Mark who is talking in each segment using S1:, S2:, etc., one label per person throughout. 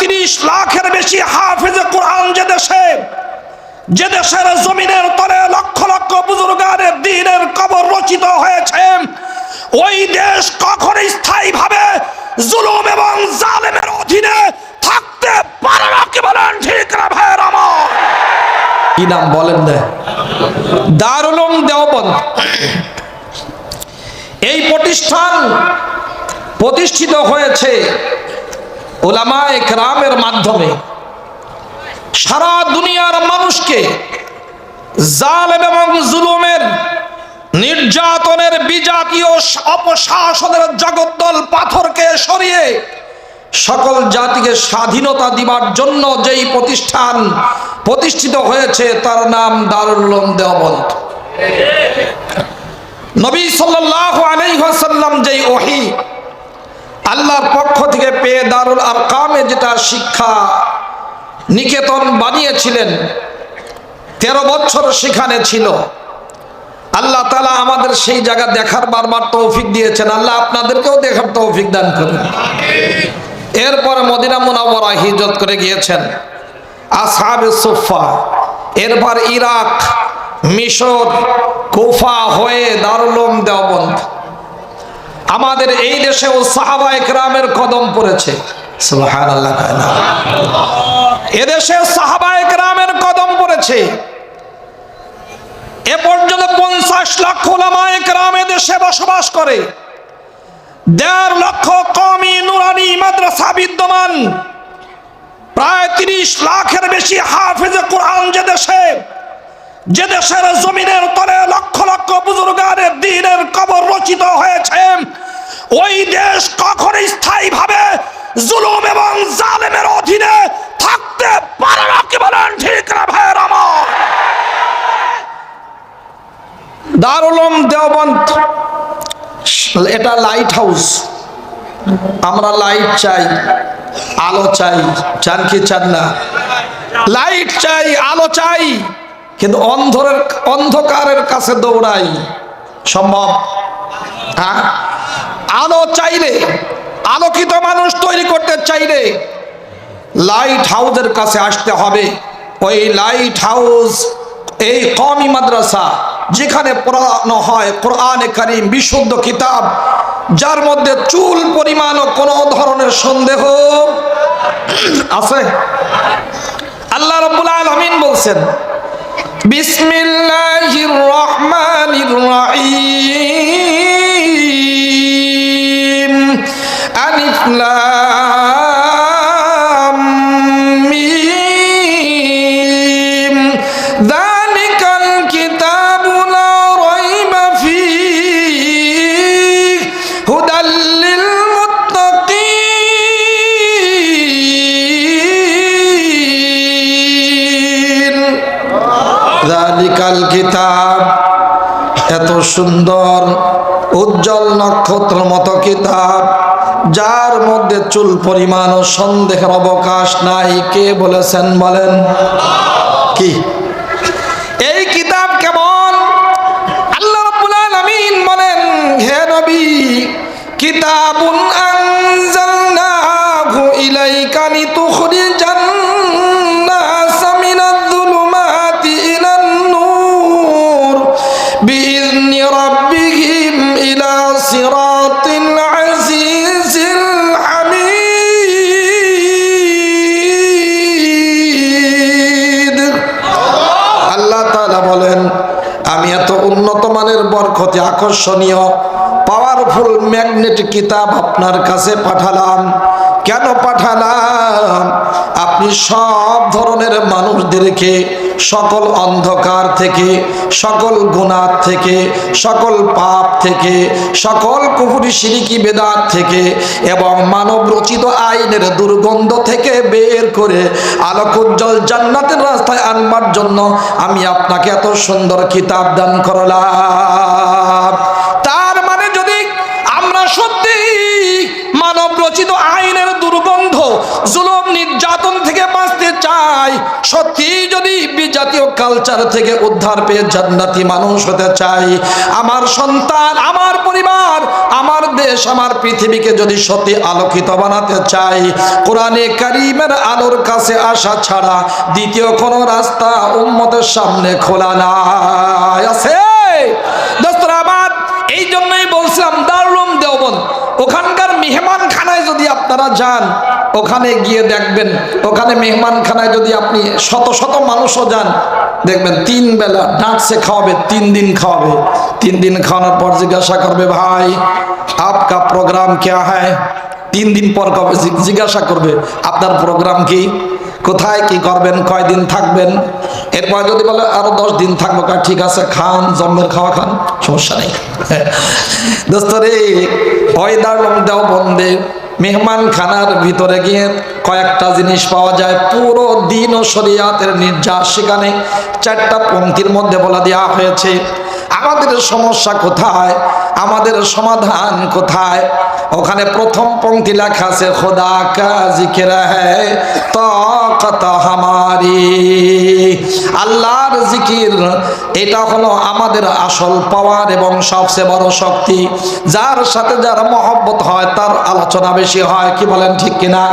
S1: 30 লাখের বেশি হাফেজে কোরআন যে দেশের জমিনের তলে লক্ষ লক্ষ বুজুর্গানের দ্বীনের কবর রচিত হয়েছে, ওই দেশ কখনো স্থায়ীভাবে জুলুম এবং জালেমের অধীনে থাকতে পারে না। কি বলেন ঠিক না ভাইয়ের আমার? কি নাম বলেন না? দারুল উলুম দেওবন্দ। এই প্রতিষ্ঠান প্রতিষ্ঠিত হয়েছে উলামায়ে কেরামের মাধ্যমে। সারা দুনিয়ার মানুষকে জালেম এবং জুলুমের, নির্যাতনের, বিজাতীয় অপশাসনের জগদ্দল পাথরকে সরিয়ে সকল জাতিকে স্বাধীনতা দিবার জন্য যেই প্রতিষ্ঠান প্রতিষ্ঠিত হয়েছে তার নাম দারুল উলুম দেওবন্দ। নবী সাল্লাল্লাহু আলাইহি ওয়াসাল্লাম যেই ওহী আল্লাহর পক্ষ থেকে পেয়ে দারুল আরকামে যেটা শিক্ষা নিকেতন বানিয়েছিলেন, 13 বছর সেখানে ছিল। আল্লাহ তাআলা আমাদের সেই জায়গা দেখার বারবার তৌফিক দিয়েছেন। আল্লাহ আপনাদেরকেও দেখার তৌফিক দান করুন। এরপর মদিনা মুনাওয়ারা হিজরত করে গিয়েছেন, আসহাবে সুফা, এরপর ইরাক, মিশর, কুফা হয়ে দারুল উলুম দেওবন্দ। আমাদের এই দেশেও সাহাবায়ে কেরামের কদম পড়েছে। সুবহানাল্লাহ। এদেশে সাহাবায়ে কেরামের কদম পড়েছে। এ পর্যন্ত 50 লক্ষ উলামায়ে কেরাম দেশে বসবাস করে। 1.5 লক্ষ কওমি নুরানি মাদ্রাসা বিদ্যমান। প্রায় 30 লাখের বেশি হাফেজে কোরআন যে দেশের জমিনের তলে লক্ষ লক্ষ বুজুর্গানের দ্বীনের কবর রচিত হয়েছে, ওই দেশ কখনো স্থায়ীভাবে জুলুম এবং জালেমের অধীনে থাকতে পারে না। কি বলেন ঠিক না ভাইয়ের আমার? দারুল উলুম দেওবন্দ এটা লাইট হাউস। আমরা লাইট চাই, আলো চাই, চান কি চান না? লাইট চাই, আলো চাই, কিন্তু অন্ধকারের কাছে দৌড়াই সম্ভব? হ্যাঁ, আলো চাইলে, আলোকিত মানুষ তৈরি করতে চাইলে লাইট হাউসের কাছে আসতে হবে। ওই লাইট হাউস এই কওমি মাদ্রাসা, যেখানে পড়ানো হয় কোরআনে কারীম, বিশুদ্ধ কিতাব, যার মধ্যে চুল পরিমাণও কোনো ধরনের সন্দেহ আছে? আল্লাহ রাব্বুল আলামিন বলছেন, বিসমিল্লাহির রহমানির রহিম, আলিফ লাম মিম, যালিকাল কিতাবু লা রাইবা ফীহি, হুদাল লিল মুত্তাকিন। যালিকাল কিতাব, এত সুন্দর উজ্জ্বল নক্ষত্র মতো কিতাব, যার মধ্যে চুল পরিমাণও সন্দেহের অবকাশ নাই। কে বলেছেন বলেন? কি এই কিতাব কেমন? আল্লাহ রাব্বুল আলামিন বলেন, হে নবী, কিতাবুন আনজালনাহু ইলাইকা লিতুখরিজান নাসা মিনাজ যুলুমাতি ইলান নূর বিইذনি রাব্বিহিম ইলা সিরাতিল আজিজিল হামিদ। আল্লাহ তাআলা বলেন, আমি এত উন্নত মানের বরকতে আকর্ষণীয় পাওয়ারফুল ম্যাগনেটিক কিতাব আপনার কাছে পাঠালাম। কেন পাঠালাম? আপনি সব ধরনের মানুষদেরকে সকল অন্ধকার থেকে, সকল গুনাহ থেকে, সকল পাপ থেকে, সকল কুফরি শিরকি বেদাত থেকে এবং মানব রচিত আইনের দুর্গন্ধ থেকে বের করে আলোকোজ্জ্বল জান্নাতের রাস্তায় আনবার জন্য আমি আপনাকে এত সুন্দর কিতাব দান করলাম। তার মানে যদি আমরা সত্যি মানব রচিত আইনের দুর্গন্ধ, জুলুম, নির্যাতন থেকে বাঁচতে চাই, সত্যি যদি বিজাতীয় কালচার থেকে উদ্ধার পেয়ে জান্নাতি মানুষ হতে চাই, আমার সন্তান, আমার পরিবার, আমার দেশ আমার পৃথিবীকে যদি সত্যি আলোকিত বানাতে চাই, কোরআনে কারীমের আলোর কাছে আসা ছাড়া দ্বিতীয় কোনো রাস্তা উম্মতের সামনে খোলা নাই। আছে দোস্তরা আমার, এই জন্যই বলছিলাম দারুল উলুম দেওবন্দ, ওখানকার মেহমানখানায় যদি আপনারা যান, ওখানে গিয়ে দেখবেন, ওখানে মেহমানখানায় যদি আপনি শত শত মানুষও যান, দেখবেন 3 বেলা ডাঁটসে খাওয়াবে, 3 দিন খাওয়াবে। 3 দিন খাওয়ানোর পর জিজ্ঞাসা করবে, ভাই আপকা প্রোগ্রাম क्या है? 3 দিন পর কবে জিজ্ঞাসা করবে, আপনার প্রোগ্রাম কি, কোথায় কি করবেন, কয়দিন থাকবেন। এরপর যদি বলে আরো 10 দিন থাকবো, ঠিক আছে খান, জন্মের খাওয়া খান, সমস্যা নেই। দোস্তরে ওই দারুল উলুম দেওবন্দে মেহমানখানার ভিতরে গিয়ে কয়েকটা জিনিস পাওয়া যায়, পুরো দিন ও শরিয়াতের নির্যাস সেখানে 4টা পংক্তির মধ্যে বলে দেওয়া হয়েছে। আমাদের সমস্যা কোথায়, আমাদের সমাধান কোথায়? ওখানে প্রথম পংক্তি লেখা আছে, খোদা কা জিকির হ্যায় তাকত হামারি, আল্লাহর জিকির এটা হলো আমাদের আসল পাওয়ার এবং সবচেয়ে বড় শক্তি। যার সাথে যার মহব্বত হয় তার আলোচনা বেশি হয়, কি বলেন ঠিক কিনা?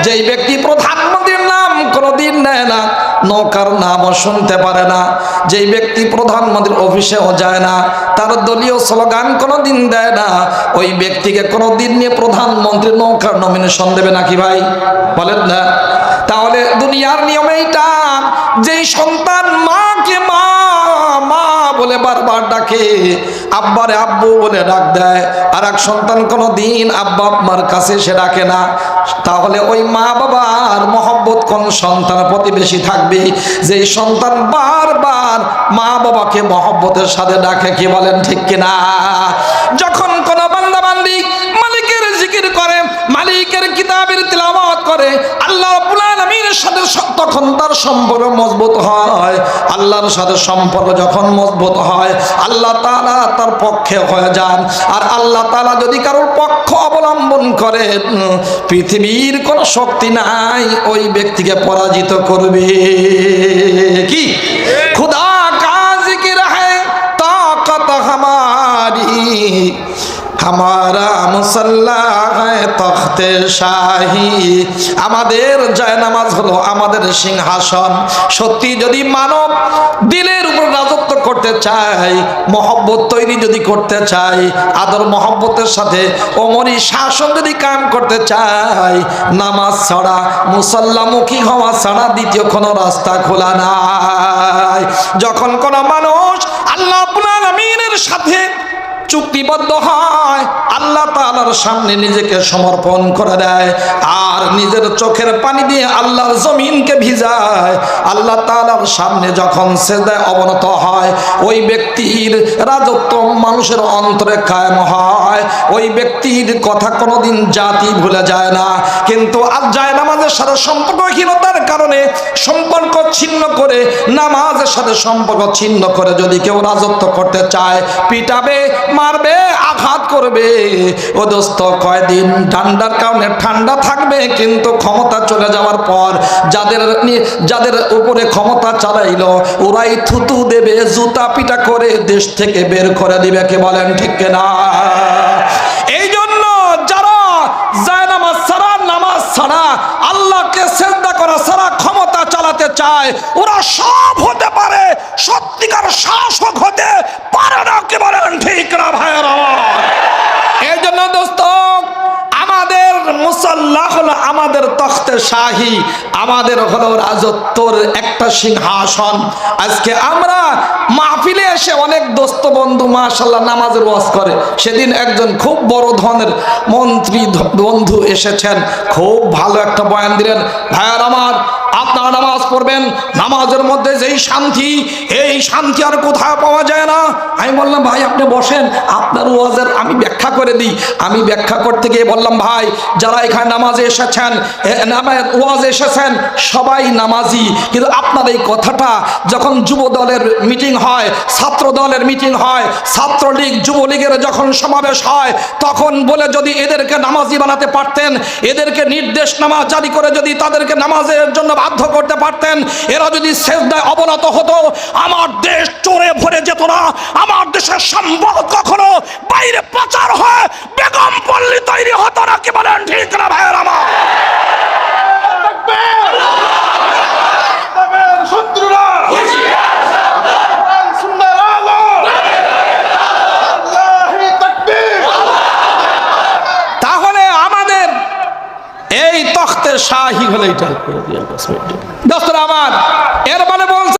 S1: যেই ব্যক্তি প্রধানমন্ত্রীর নাম কোনোদিন নেয় না, নৌকার নামও শুনতে পারে না, যেই ব্যক্তি প্রধানমন্ত্রীর অফিসেও যায় না, তার দলীয় স্লোগান কোনোদিন দেয় না, ওই ব্যক্তিকে কোনোদিন নিয়ে প্রধানমন্ত্রী নৌকার নমিনেশন দেবে নাকি ভাই? বলেন না? তাহলে দুনিয়ার নিয়ম এইটা, যেই সন্তান মাকে মা মা বলে বারবার ডাকে, আব্বারে আব্বু বলে ডাক দেয়, আর এক সন্তান কোনোদিন আব্বা আম্মার কাছে সে ডাকে না, তাহলে ওই মা বাবার মহব্বত কোন সন্তানের প্রতি বেশি থাকবে? যেই সন্তান বারবার মা বাবাকে মহব্বতের সাথে ডাকে, কি বলেন ঠিক কিনা? যখন কোন বান্দা বান্দি মালিকের জিকির করে, মালিকের কিতাবের তিলাওয়াত করে, আল্লাহ রাব্বুল আলামিনের সাথে তখন তার সম্পর্ক মজবুত হয়। আল্লাহর সাথে সম্পর্ক যখন মজবুত হয়, আল্লাহ তাআলা তার পক্ষে হয়ে যান। আর আল্লাহ তাআলা যদি কারোর পক্ষ অবলম্বন করেন, পৃথিবীর কোনো শক্তি নাই ওই ব্যক্তিকে পরাজিত করবে। কি খুদা কা জিকির হ্যায় তাকত হামারি, হামারা মুসাল্লা হ্যায় তখতে শাহী, আমাদের জায়নামাজ হলো আমাদের সিংহাসন। সত্যি যদি মানব দিলের উপর রাজত্ব করতে চায়, মহব্বত তৈরি যদি করতে চায়, আদর মহব্বতের সাথে ওমরি শাসন যদি কায়েম করতে চায়, নামাজ ছাড়া, মুসাল্লামুখী হওয়া ছাড়া দ্বিতীয় কোনো রাস্তা খোলা নাই। যখন কোনো মানুষ আল্লাহ রাব্বুল আলামিনের সাথে চুক্তিবদ্ধ হয়, আল্লাহ তাআলার সামনে নিজেকে সমর্পণ করে দেয়, আর নিজের চোখের পানি দিয়ে আল্লাহর জমিনকে ভিজায়, আল্লাহ তাআলার সামনে যখন সিজদায় অবনত হয়, ওই ব্যক্তির রাজত্ব মানুষের অন্তরে কায়েম হয়। ওই ব্যক্তির কথা কোনোদিন জাতি ভুলে যায় না। কিন্তু আজ যায় নামাজের সাথে সম্পর্কহীনতার কারণে সম্পর্ক ছিন্ন করে, নামাজের সাথে সম্পর্ক ছিন্ন করে যদি কেউ রাজত্ব করতে চায়, পিটাবে, মারবে, আঘাত করবে। ও দোস্ত, কয়দিন ঠান্ডার কারণে ঠান্ডা থাকবে, কিন্তু ক্ষমতা চলে যাওয়ার পর যাদের উপরে ক্ষমতা চালাইলো, ওরাই থুতু দেবে, জুতা পিটা করে দেশ থেকে বের করে দিবে, কে বলেন ঠিক কিনা? এই জন্য যারা জায়নামাজ ছাড়া, নামাজ ছাড়া, আল্লাহকে সিজদা করা ছাড়া ক্ষমতা চালাতে চায়, ওরা সব হতে পারে, সত্যিকার শাসক হতে পারে না, কে বলেন ঠিক না ভাইয়েরা? এই জন্য দোস্ত, আমাদের মুসাল্লা হলো আমাদের তখতে শাহী, আমাদের হলো রাজত্বর একটা সিংহাসন। আজকে আমরা মাহফিলে এসে অনেক দোস্ত বন্ধু মাশাআল্লাহ নামাজের ওয়াজ করে। সেদিন একজন খুব বড় ধরনের মন্ত্রী বন্ধু এসেছেন, খুব ভালো একটা বয়ান দিলেন। ভাইয়ার আমার, আপনারা নামাজ পড়বেন, নামাজের মধ্যে যেই শান্তি, এই শান্তি আর কোথাও পাওয়া যায় না। আমি বললাম, ভাই আপনি বসেন, আপনার ওয়াজের আমি ব্যাখ্যা করে দিই। আমি ব্যাখ্যা করতে গিয়ে বললাম, ভাই যারা এখানে নামাজে এসেছেন, ওয়াজে এসেছেন, সবাই নামাজি, কিন্তু আপনার এই কথাটা যখন যুব দলের মিটিং হয়, ছাত্র দলের মিটিং হয়, ছাত্রলীগ যুবলীগের যখন সমাবেশ হয়, তখন বলে যদি এদেরকে নামাজি বানাতে পারতেন, এদেরকে নির্দেশনামা জারি করে যদি তাদেরকে নামাজের জন্য বাধ্য করতে পারতেন, বলছেন এরা যদি সেজদায় অবনত হতো আমার দেশ চোরে ভরে যেত না, আমার দেশের সম্পদ কখনো বাইরে পাচার হয় বেগম পল্লী তৈরি হতো না। কি বলেন ঠিক না ভাইয়ের আমার? তাহলে আমাদের এই তখতের শাহী হলে এটা দোস্তরা আমার, এর মানে বলছে